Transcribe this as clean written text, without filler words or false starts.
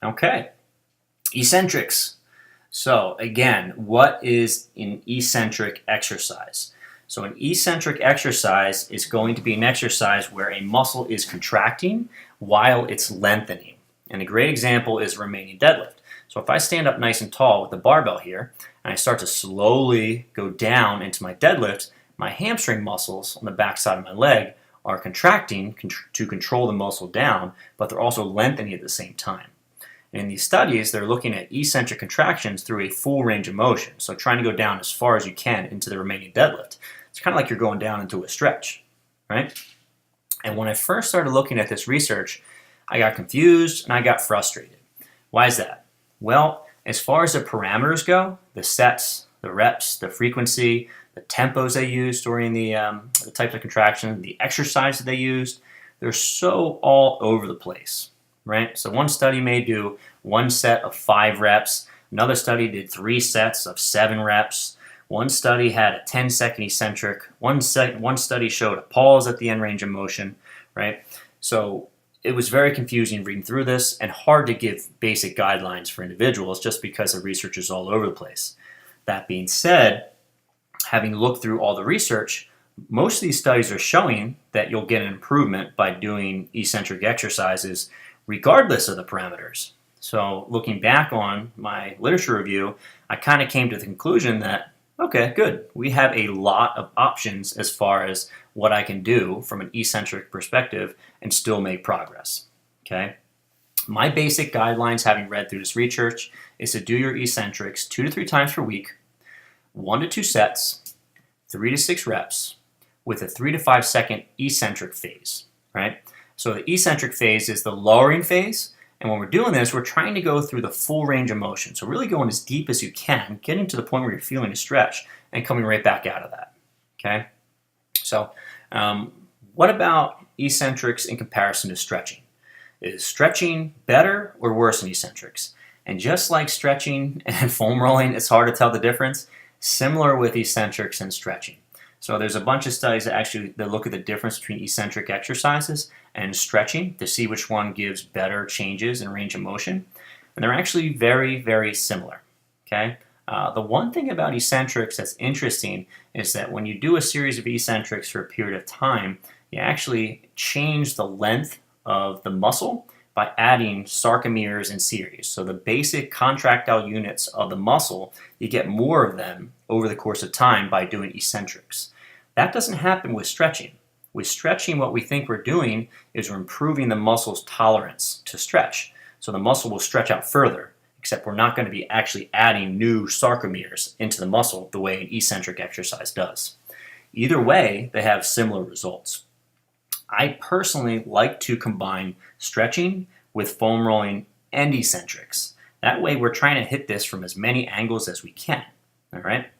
Okay, eccentrics. So again, what is an eccentric exercise? So an eccentric exercise is going to be an exercise where a muscle is contracting while it's lengthening. And a great example is Romanian deadlift. So if I stand up nice and tall with the barbell here, and I start to slowly go down into my deadlift, my hamstring muscles on the back side of my leg are contracting to control the muscle down, but they're also lengthening at the same time. And in these studies, they're looking at eccentric contractions through a full range of motion, so trying to go down as far as you can into the Romanian deadlift. It's kind of like you're going down into a stretch, right? And when I first started looking at this research, I got confused and I got frustrated. Why is that? Well, as far as the parameters go, the sets, the reps, the frequency, the tempos they used during the types of contraction, the exercise that they used, they're so all over the place, right? So one study may do one set of 5 reps, another study did 3 sets of 7 reps, one study had a 10-second eccentric, one study showed a pause at the end range of motion, right? So it was very confusing reading through this and hard to give basic guidelines for individuals just because the research is all over the place. That being said, having looked through all the research, most of these studies are showing that you'll get an improvement by doing eccentric exercises regardless of the parameters. So looking back on my literature review, I kind of came to the conclusion that, okay, good. We have a lot of options as far as what I can do from an eccentric perspective and still make progress, okay? My basic guidelines, having read through this research, is to do your eccentrics 2 to 3 times per week, 1 to 2 sets, 3 to 6 reps, with a 3 to 5 second eccentric phase, right? So the eccentric phase is the lowering phase, and when we're doing this, we're trying to go through the full range of motion. So really going as deep as you can, getting to the point where you're feeling a stretch, and coming right back out of that, okay? So what about eccentrics in comparison to stretching? Is stretching better or worse than eccentrics? And just like stretching and foam rolling, it's hard to tell the difference. Similar with eccentrics and stretching. So there's a bunch of studies that look at the difference between eccentric exercises and stretching to see which one gives better changes in range of motion. And they're actually very, very similar. Okay. The one thing about eccentrics that's interesting is that when you do a series of eccentrics for a period of time, you actually change the length of the muscle by adding sarcomeres in series. So the basic contractile units of the muscle, you get more of them over the course of time by doing eccentrics. That doesn't happen with stretching. With stretching, what we think we're doing is we're improving the muscle's tolerance to stretch. So the muscle will stretch out further, except we're not going to be actually adding new sarcomeres into the muscle the way an eccentric exercise does. Either way, they have similar results. I personally like to combine stretching with foam rolling and eccentrics. That way we're trying to hit this from as many angles as we can, all right?